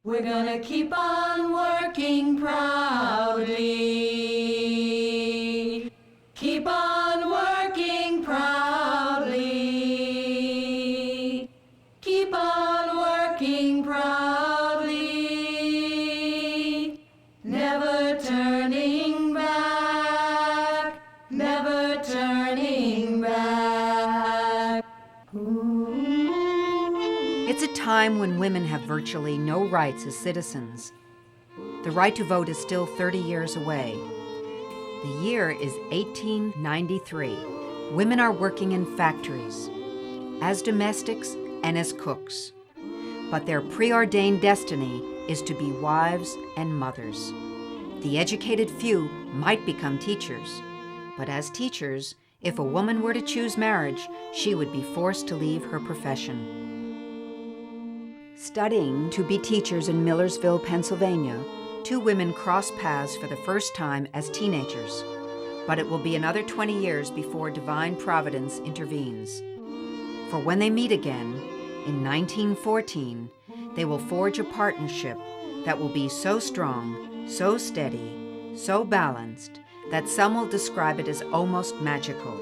We're gonna keep on working proudly. Keep on working proudly. Keep on working proudly. Never turning back. Never turning back. It's a time when women have virtually no rights as citizens. The right to vote is still 30 years away. The year is 1893. Women are working in factories, as domestics and as cooks. But their preordained destiny is to be wives and mothers. The educated few might become teachers, but as teachers, if a woman were to choose marriage, she would be forced to leave her profession. Studying to be teachers in Millersville, Pennsylvania, two women cross paths for the first time as teenagers, but it will be another 20 years before divine providence intervenes. For when they meet again, in 1914, they will forge a partnership that will be so strong, so steady, so balanced, that some will describe it as almost magical.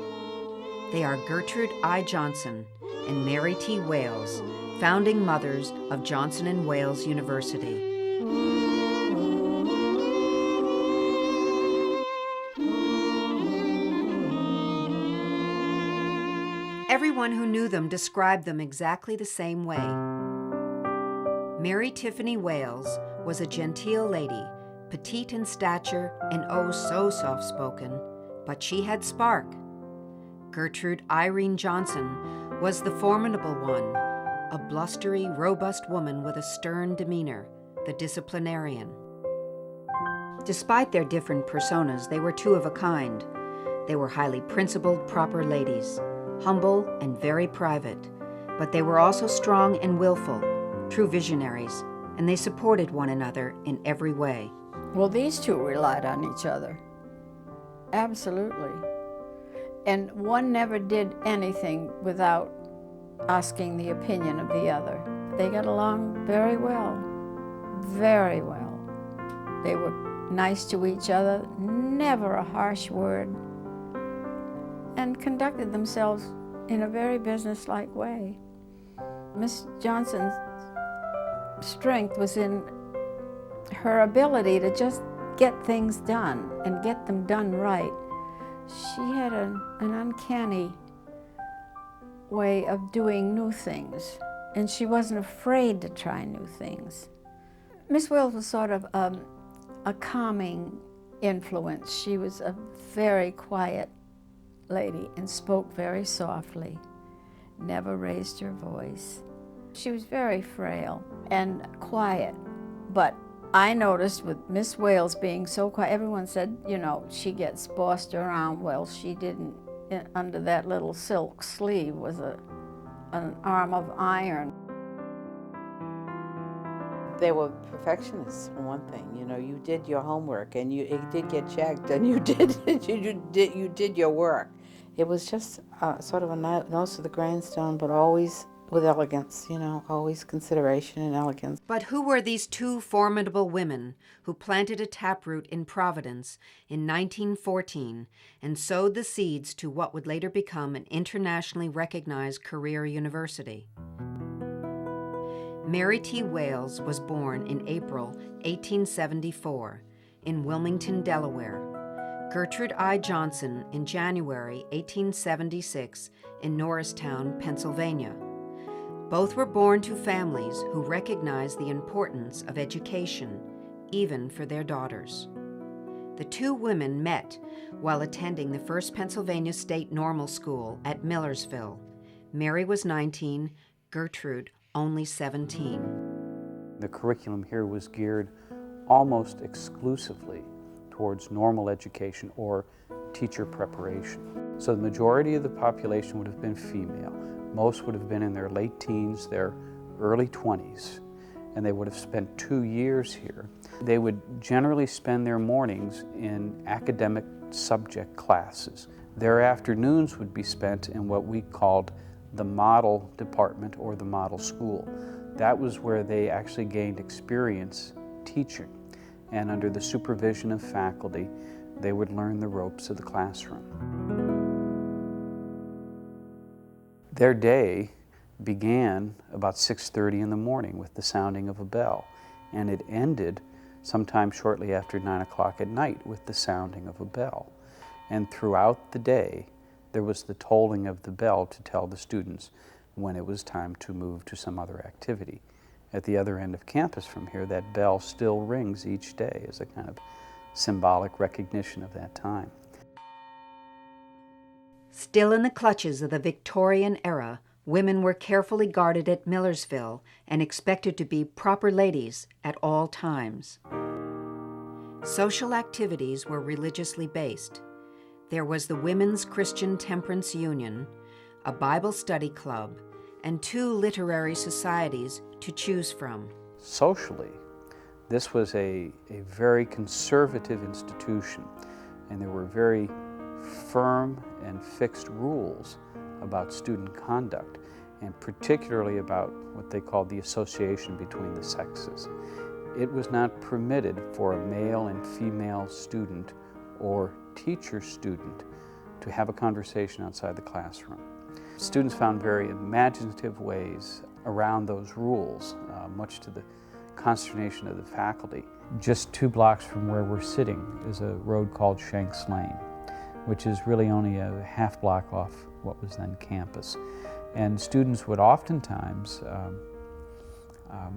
They are Gertrude I. Johnson and Mary T. Wales, founding mothers of Johnson & Wales University. Everyone who knew them described them exactly the same way. Mary Tiffany Wales was a genteel lady, petite in stature and oh so soft-spoken, but she had spark. Gertrude Irene Johnson was the formidable one, a blustery, robust woman with a stern demeanor, the disciplinarian. Despite their different personas, they were two of a kind. They were highly principled, proper ladies, humble and very private, but they were also strong and willful, true visionaries, and they supported one another in every way. Well, these two relied on each other. Absolutely. And one never did anything without asking the opinion of the other. They got along very well, very well. They were nice to each other, never a harsh word, and conducted themselves in a very businesslike way. Miss Johnson's strength was in her ability to just get things done and get them done right. She had an uncanny way of doing new things, and she wasn't afraid to try new things. Miss Wales was sort of a calming influence. She was a very quiet lady and spoke very softly, never raised her voice. She was very frail and quiet, but I noticed with Miss Wales being so quiet, everyone said, you know, she gets bossed around. Well, she didn't. Under that little silk sleeve was an arm of iron. They were perfectionists, for one thing. You know, you did your homework, and it did get checked, and you did your work. It was just sort of a nose to the grindstone, but always with elegance. You know, always consideration and elegance. But who were these two formidable women who planted a taproot in Providence in 1914 and sowed the seeds to what would later become an internationally recognized career university? Mary T. Wales was born in April 1874 in Wilmington, Delaware. Gertrude I. Johnson in January 1876 in Norristown, Pennsylvania. Both were born to families who recognized the importance of education, even for their daughters. The two women met while attending the First Pennsylvania State Normal School at Millersville. Mary was 19, Gertrude only 17. The curriculum here was geared almost exclusively towards normal education or teacher preparation. So the majority of the population would have been female. Most would have been in their late teens, their early 20s, and they would have spent 2 years here. They would generally spend their mornings in academic subject classes. Their afternoons would be spent in what we called the model department or the model school. that was where they actually gained experience teaching. And under the supervision of faculty, they would learn the ropes of the classroom. Their day began about 6:30 in the morning with the sounding of a bell, and it ended sometime shortly after 9 o'clock at night with the sounding of a bell. And throughout the day, there was the tolling of the bell to tell the students when it was time to move to some other activity. At the other end of campus from here, that bell still rings each day as a kind of symbolic recognition of that time. Still in the clutches of the Victorian era, women were carefully guarded at Millersville and expected to be proper ladies at all times. Social activities were religiously based. There was the Women's Christian Temperance Union, a Bible study club, and 2 literary societies to choose from. Socially, this was a very conservative institution, and there were very firm and fixed rules about student conduct, and particularly about what they called the association between the sexes. It was not permitted for a male and female student or teacher-student to have a conversation outside the classroom. Students found very imaginative ways around those rules, much to the consternation of the faculty. Just 2 blocks from where we're sitting is a road called Shanks Lane, which is really only a half block off what was then campus. And students would oftentimes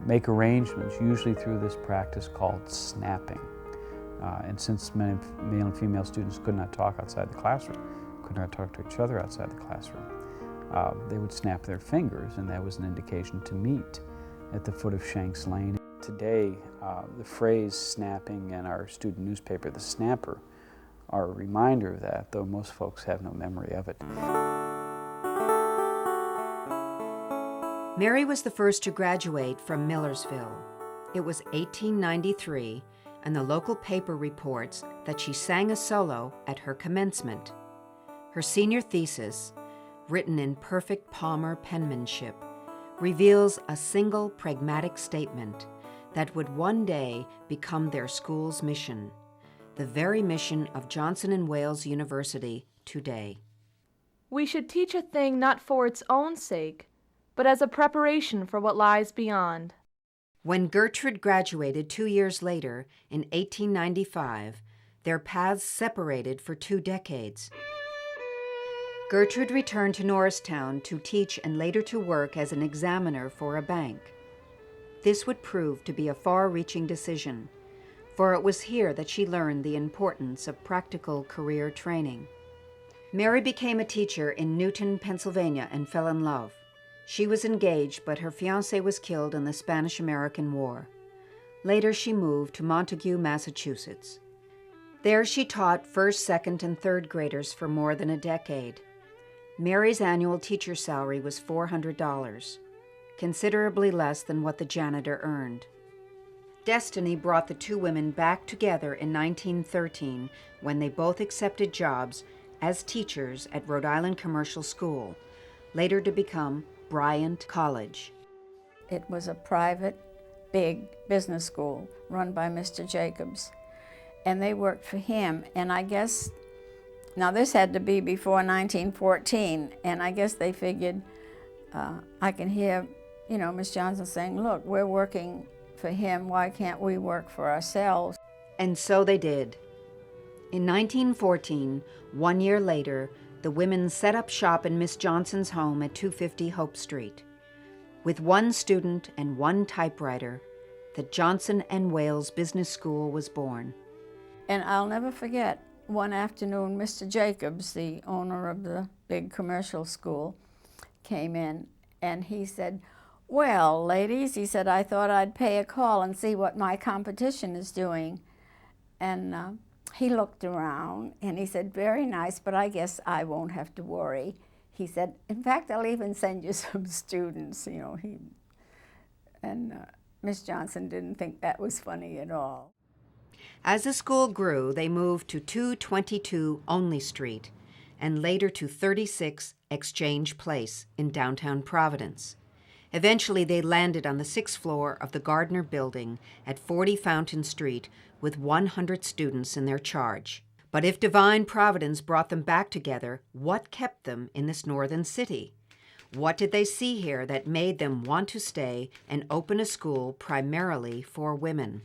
make arrangements, usually through this practice called snapping. And since many male and female students could not talk outside the classroom, could not talk to each other outside the classroom, they would snap their fingers, and that was an indication to meet at the foot of Shanks Lane. Today, the phrase snapping and our student newspaper, The Snapper, are a reminder of that, though most folks have no memory of it. Mary was the first to graduate from Millersville. It was 1893, and the local paper reports that she sang a solo at her commencement. Her senior thesis, written in perfect Palmer penmanship, reveals a single pragmatic statement that would one day become their school's mission, the very mission of Johnson & Wales University today. We should teach a thing not for its own sake, but as a preparation for what lies beyond. When Gertrude graduated 2 years later, in 1895, their paths separated for 2 decades. Gertrude returned to Norristown to teach and later to work as an examiner for a bank. This would prove to be a far-reaching decision, for it was here that she learned the importance of practical career training. Mary became a teacher in Newton, Pennsylvania, and fell in love. She was engaged, but her fiancé was killed in the Spanish-American War. Later, she moved to Montague, Massachusetts. There she taught first, second, and third graders for more than a decade. Mary's annual teacher salary was $400, considerably less than what the janitor earned. Destiny brought the 2 women back together in 1913 when they both accepted jobs as teachers at Rhode Island Commercial School, later to become Bryant College. It was a private, big business school run by Mr. Jacobs, and they worked for him. And I guess, now this had to be before 1914, and I guess they figured, I can hear, Miss Johnson saying, look, we're working for him, why can't we work for ourselves? And so they did. In 1914, 1 year later, the women set up shop in Miss Johnson's home at 250 Hope Street. With 1 student and 1 typewriter, the Johnson & Wales Business School was born. And I'll never forget, one afternoon, Mr. Jacobs, the owner of the big commercial school, came in and he said, well, ladies, he said, I thought I'd pay a call and see what my competition is doing. And he looked around and he said, very nice, but I guess I won't have to worry. He said, in fact, I'll even send you some students, Miss Johnson didn't think that was funny at all. As the school grew, they moved to 222 Only Street and later to 36 Exchange Place in downtown Providence. Eventually, they landed on the 6th floor of the Gardner Building at 40 Fountain Street with 100 students in their charge. But if divine providence brought them back together, what kept them in this northern city? What did they see here that made them want to stay and open a school primarily for women?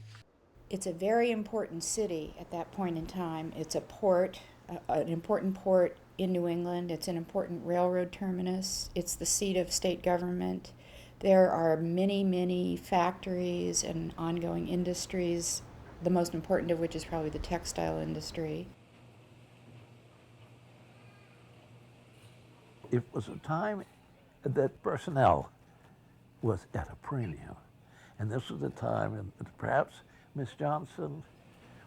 It's a very important city at that point in time. It's a port, an important port in New England. It's an important railroad terminus. It's the seat of state government. There are many, many factories and ongoing industries, the most important of which is probably the textile industry. It was a time that personnel was at a premium. And this was a time, and perhaps Miss Johnson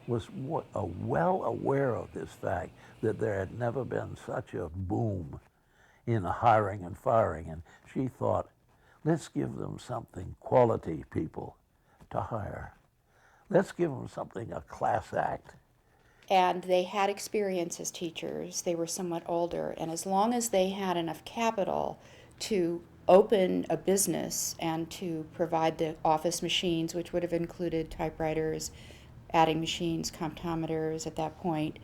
was well aware of this fact, that there had never been such a boom in hiring and firing. And she thought, let's give them something, quality people to hire. Let's give them something, a class act. And they had experience as teachers. They were somewhat older. And as long as they had enough capital to open a business and to provide the office machines, which would have included typewriters, adding machines, comptometers at that point,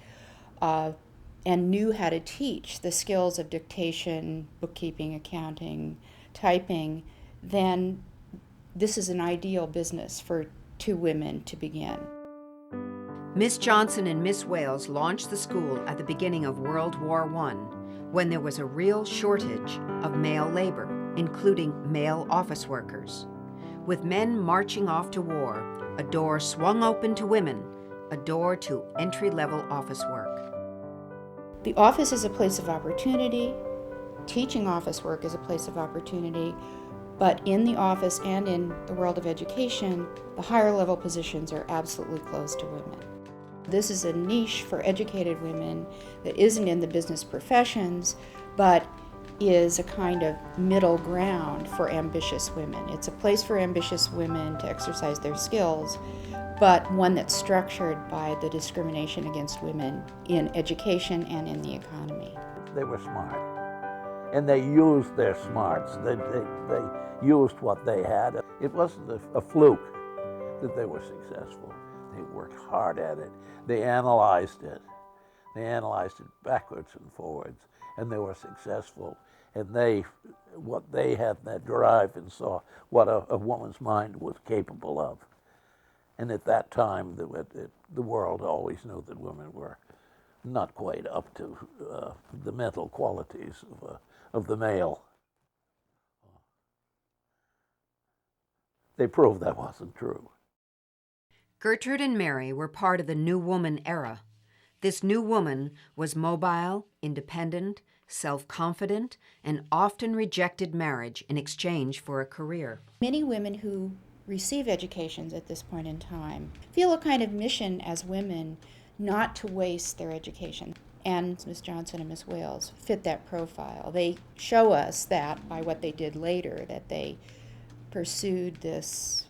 and knew how to teach the skills of dictation, bookkeeping, accounting, typing, then this is an ideal business for two women to begin. Miss Johnson and Miss Wales launched the school at the beginning of World War I, when there was a real shortage of male labor, including male office workers. With men marching off to war, a door swung open to women, a door to entry-level office work. The office is a place of opportunity. Teaching office work is a place of opportunity. But in the office and in the world of education, the higher level positions are absolutely closed to women. This is a niche for educated women that isn't in the business professions, but is a kind of middle ground for ambitious women. It's a place for ambitious women to exercise their skills, but one that's structured by the discrimination against women in education and in the economy. They were smart, and they used their smarts. They used what they had. It wasn't a fluke that they were successful. They worked hard at it. They analyzed it. They analyzed it backwards and forwards, and they were successful. And what they had, that drive, and saw what a woman's mind was capable of. And at that time, the world always knew that women were not quite up to the mental qualities of the male. They proved that wasn't true. Gertrude and Mary were part of the New Woman era. This new woman was mobile, independent, self-confident, and often rejected marriage in exchange for a career. Many women who receive educations at this point in time feel a kind of mission as women not to waste their education. And Miss Johnson and Miss Wales fit that profile. They show us that by what they did later, that they pursued this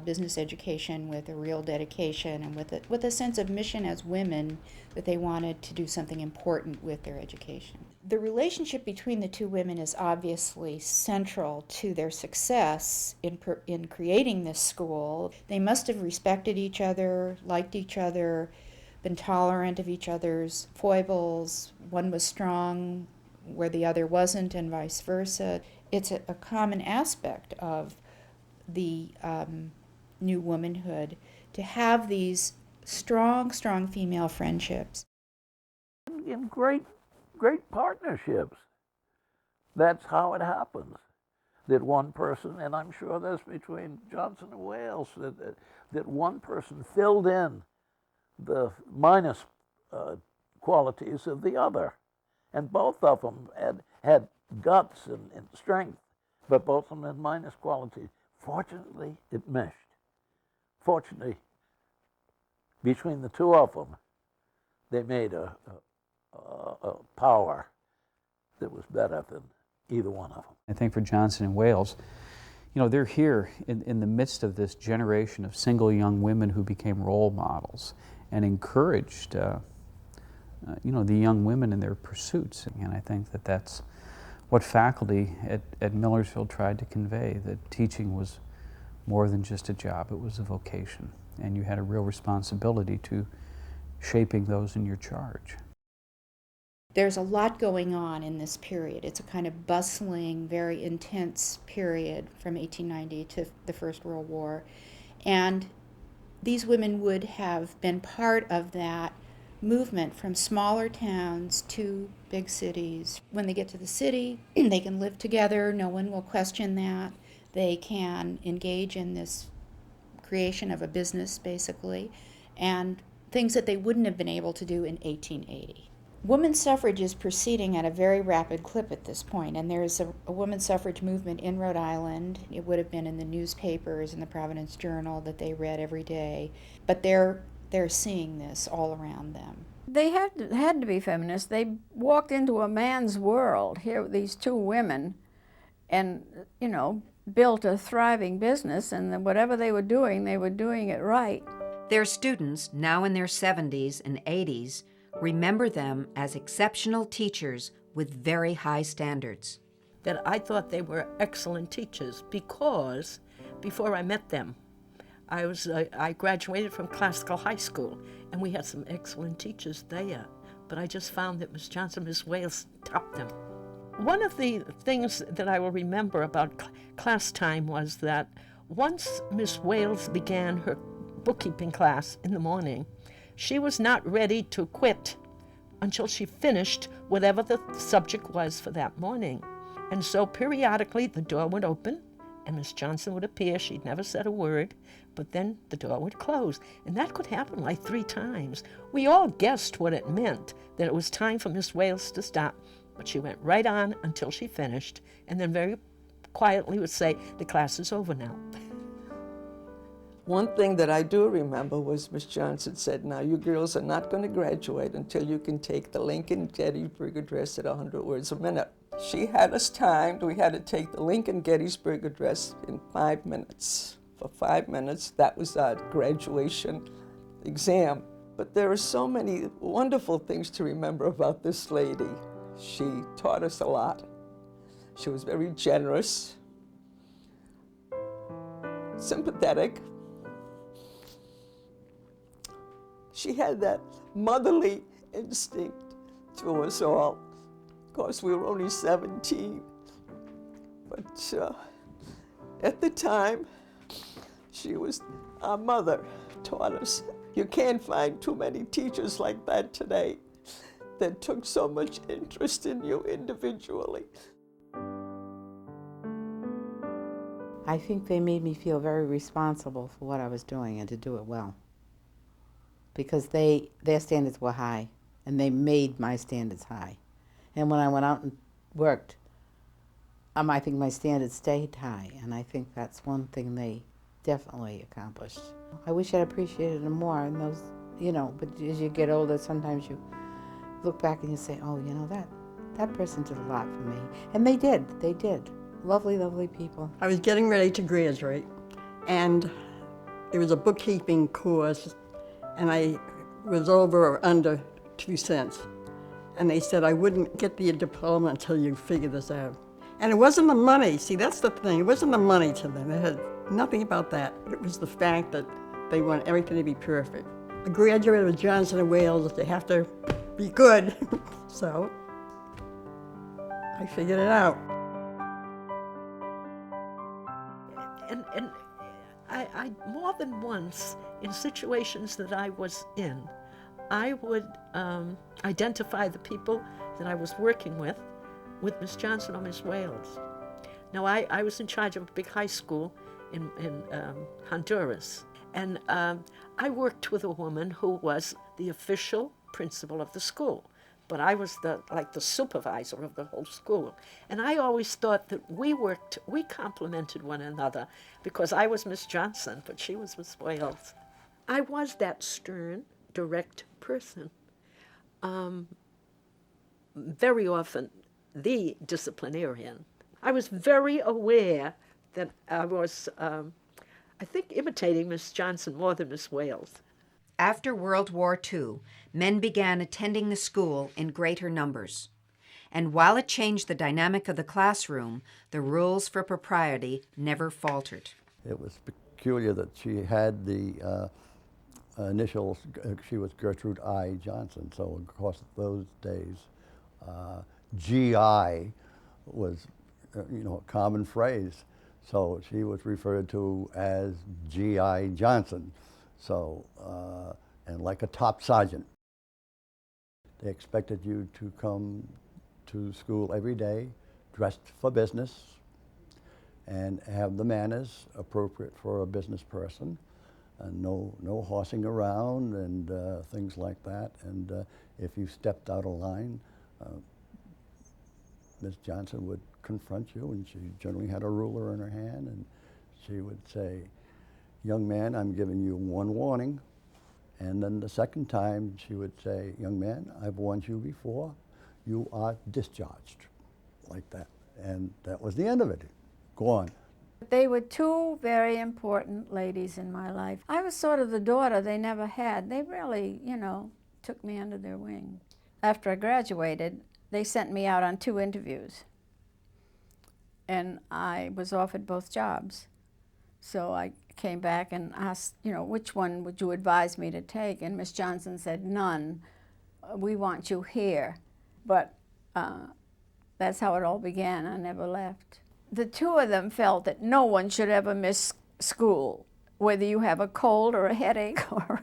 business education with a real dedication and with a sense of mission as women, that they wanted to do something important with their education. The relationship between the two women is obviously central to their success in creating this school. They must have respected each other, liked each other, been tolerant of each other's foibles. One was strong where the other wasn't, and vice versa. It's a common aspect of the new womanhood to have these strong female friendships. In great partnerships. That's how it happens. That one person, and I'm sure that's between Johnson and Wales, that one person filled in the minus qualities of the other. And both of them had guts and strength, but both of them had minus qualities. Fortunately, it meshed. Fortunately, between the two of them, they made a power that was better than either one of them. I think for Johnson and Wales, you know, they're here in the midst of this generation of single young women who became role models and encouraged, you know, the young women in their pursuits. And I think that that's what faculty at Millersville tried to convey, that teaching was more than just a job, it was a vocation, and you had a real responsibility to shaping those in your charge. There's a lot going on in this period. It's a kind of bustling, very intense period from 1890 to the First World War. And these women would have been part of that movement from smaller towns to big cities. When they get to the city, they can live together. No one will question that. They can engage in this creation of a business, basically, and things that they wouldn't have been able to do in 1880. Women's suffrage is proceeding at a very rapid clip at this point, and there's a women's suffrage movement in Rhode Island. It would have been in the newspapers, in the Providence Journal that they read every day, but they're seeing this all around them. They had to be feminists. They walked into a man's world. Here, these two women, and, you know, built a thriving business, and then whatever they were doing it right. Their students, now in their 70s and 80s, remember them as exceptional teachers with very high standards. That I thought they were excellent teachers because before I met them, I graduated from classical high school, and we had some excellent teachers there, but I just found that Miss Johnson, Miss Wales topped them. One of the things that I will remember about class time was that once Miss Wales began her bookkeeping class in the morning, she was not ready to quit until she finished whatever the subject was for that morning. And so periodically the door would open and Miss Johnson would appear. She'd never said a word, but then the door would close. And that could happen like 3 times. We all guessed what it meant, that it was time for Miss Wales to stop, but she went right on until she finished, and then very quietly would say, "The class is over now." One thing that I do remember was Miss Johnson said, "Now you girls are not going to graduate until you can take the Lincoln-Gettysburg Address at 100 words a minute." She had us timed. We had to take the Lincoln-Gettysburg Address in 5 minutes. For 5 minutes, that was our graduation exam. But there are so many wonderful things to remember about this lady. She taught us a lot. She was very generous, sympathetic. She had that motherly instinct to us all. Of course, we were only 17, but at the time, she was our mother, taught us. You can't find too many teachers like that today that took so much interest in you individually. I think they made me feel very responsible for what I was doing and to do it well. Because their standards were high, and they made my standards high. And when I went out and worked, I think my standards stayed high, and I think that's one thing they definitely accomplished. I wish I'd appreciated them more in those, but as you get older, sometimes you look back and you say, oh, that person did a lot for me. And they did. Lovely, lovely people. I was getting ready to graduate, and it was a bookkeeping course, and I was over or under 2 cents. And they said I wouldn't get the diploma until you figure this out. And it wasn't the money. See, that's the thing. It wasn't the money to them. It had nothing about that. It was the fact that they want everything to be perfect. A graduate of Johnson & Wales, they have to be good. So I figured it out. And I more than once, in situations that I was in, I would identify the people that I was working with Miss Johnson or Miss Wales. Now, I was in charge of a big high school in Honduras, and I worked with a woman who was the official principal of the school, but I was the supervisor of the whole school. And I always thought that we complemented one another, because I was Miss Johnson, but she was Miss Wales. I was that stern, direct person. Very often the disciplinarian. I was very aware that I was, I think, imitating Miss Johnson more than Miss Wales. After World War II, men began attending the school in greater numbers, And while it changed the dynamic of the classroom, the rules for propriety never faltered. It was peculiar that she had the initials, she was Gertrude I. Johnson, so of course those days GI was a common phrase, so she was referred to as G.I. Johnson, so and like a top sergeant. They expected you to come to school every day dressed for business and have the manners appropriate for a business person, and no horsing around and things like that. And if you stepped out of line, Miss Johnson would confront you, and she generally had a ruler in her hand, and she would say, "Young man, I'm giving you one warning." And then the second time she would say, "Young man, I've warned you before, you are discharged," like that. And that was the end of it. Go on. They were two very important ladies in my life. I was sort of the daughter they never had. They really, took me under their wing. After I graduated, they sent me out on 2 interviews. And I was offered both jobs. So I came back and asked, which one would you advise me to take? And Miss Johnson said, "None. We want you here." But that's how it all began. I never left. The 2 of them felt that no one should ever miss school, whether you have a cold or a headache or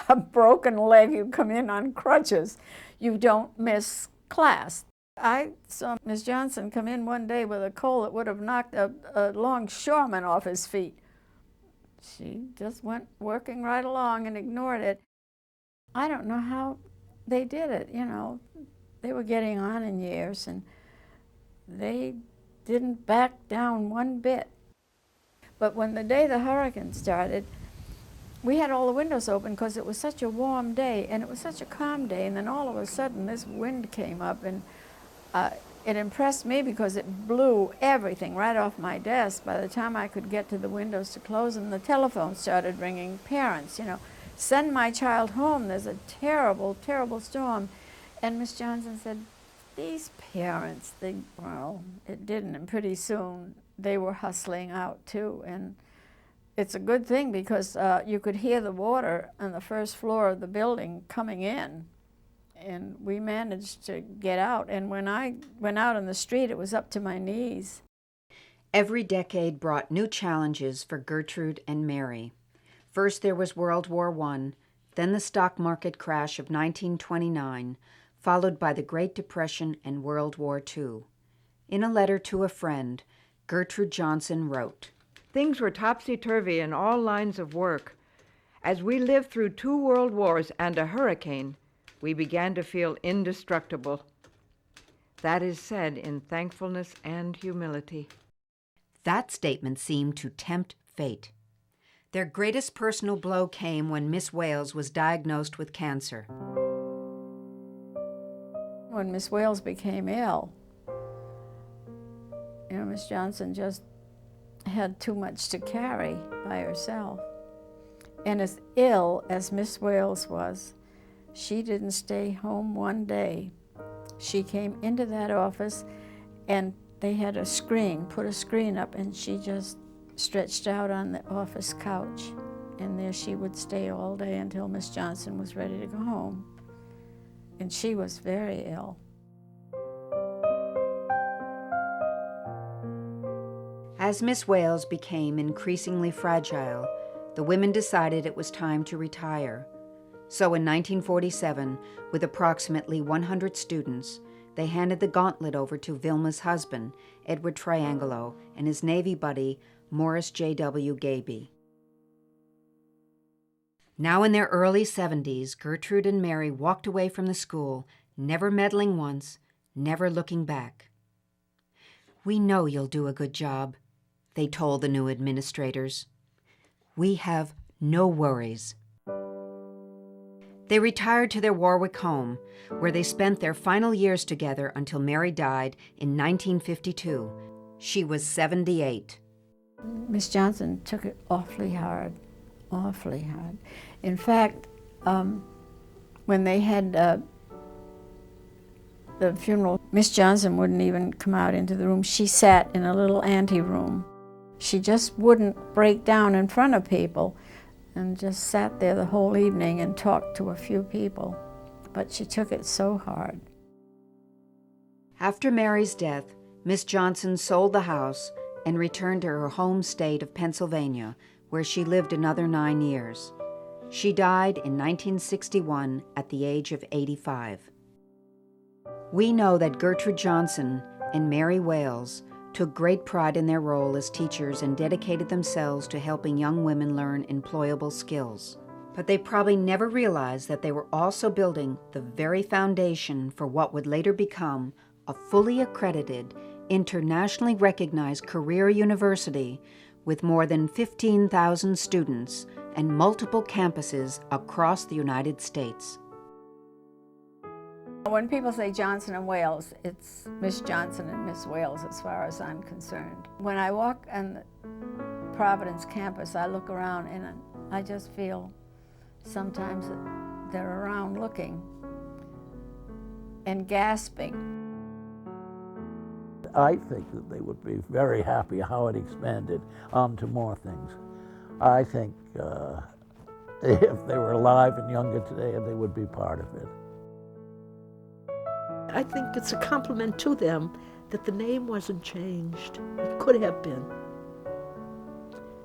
a broken leg, you come in on crutches, you don't miss class. I saw Miss Johnson come in one day with a cold that would have knocked a longshoreman off his feet. She just went working right along and ignored it. I don't know how they did it, They were getting on in years, and they didn't back down one bit. But when the day the hurricane started, we had all the windows open because it was such a warm day, and it was such a calm day, and then all of a sudden this wind came up, and it impressed me because it blew everything right off my desk. By the time I could get to the windows to close them, the telephone started ringing. Parents, "Send my child home, there's a terrible, terrible storm." And Miss Johnson said, "These parents, it didn't, and pretty soon they were hustling out too. And it's a good thing because you could hear the water on the first floor of the building coming in. And we managed to get out. And when I went out on the street, it was up to my knees. Every decade brought new challenges for Gertrude and Mary. First there was World War I, then the stock market crash of 1929, followed by the Great Depression and World War II. In a letter to a friend, Gertrude Johnson wrote, "Things were topsy-turvy in all lines of work. As we lived through 2 world wars and a hurricane, we began to feel indestructible. That is said in thankfulness and humility." That statement seemed to tempt fate. Their greatest personal blow came when Miss Wales was diagnosed with cancer. When Miss Wales became ill, Miss Johnson just had too much to carry by herself. And as ill as Miss Wales was, she didn't stay home one day. She came into that office, and they had put a screen up, and she just stretched out on the office couch. And there she would stay all day until Miss Johnson was ready to go home. And she was very ill. As Miss Wales became increasingly fragile, the women decided it was time to retire. So in 1947, with approximately 100 students, they handed the gauntlet over to Vilma's husband, Edward Triangelo, and his Navy buddy, Morris J.W. Gaby. Now in their early 70s, Gertrude and Mary walked away from the school, never meddling once, never looking back. "We know you'll do a good job," they told the new administrators. "We have no worries." They retired to their Warwick home, where they spent their final years together until Mary died in 1952. She was 78. Miss Johnson took it awfully hard. Awfully hard. In fact, when they had The funeral, Miss Johnson wouldn't even come out into the room. She sat in a little anteroom. She just wouldn't break down in front of people and just sat there the whole evening and talked to a few people. But she took it so hard. After Mary's death, Miss Johnson sold the house and returned to her home state of Pennsylvania, where she lived another 9 years. She died in 1961 at the age of 85. We know that Gertrude Johnson and Mary Wales took great pride in their role as teachers and dedicated themselves to helping young women learn employable skills. But they probably never realized that they were also building the very foundation for what would later become a fully accredited, internationally recognized career university with more than 15,000 students and multiple campuses across the United States. When people say Johnson and Wales, it's Miss Johnson and Miss Wales as far as I'm concerned. When I walk on the Providence campus, I look around and I just feel sometimes that they're around looking and gasping. I think that they would be very happy how it expanded onto more things. I think if they were alive and younger today, they would be part of it. I think it's a compliment to them that the name wasn't changed. It could have been.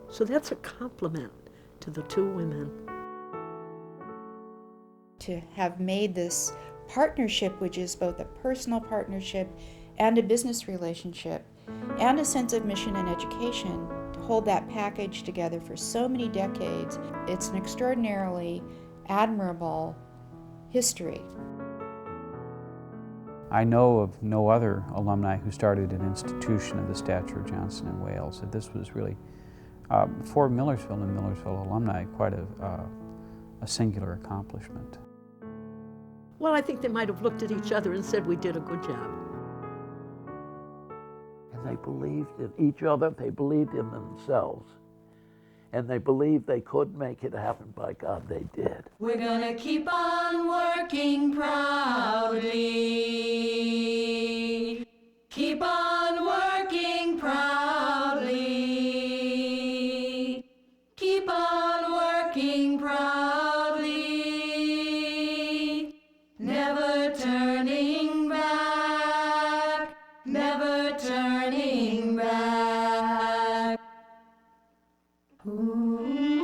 So that's a compliment to the two women. To have made this partnership, which is both a personal partnership and a business relationship, and a sense of mission and education, to hold that package together for so many decades, it's an extraordinarily admirable history. I know of no other alumni who started an institution of the stature of Johnson and Wales. This was really, for Millersville and Millersville alumni, quite a singular accomplishment. Well, I think they might have looked at each other and said, we did a good job. And they believed in each other, they believed in themselves, and they believed they could make it happen. By God, they did. We're gonna keep on working proudly. Keep on working proudly. Keep on working proudly. Never turning back. Never turning back. Ooh.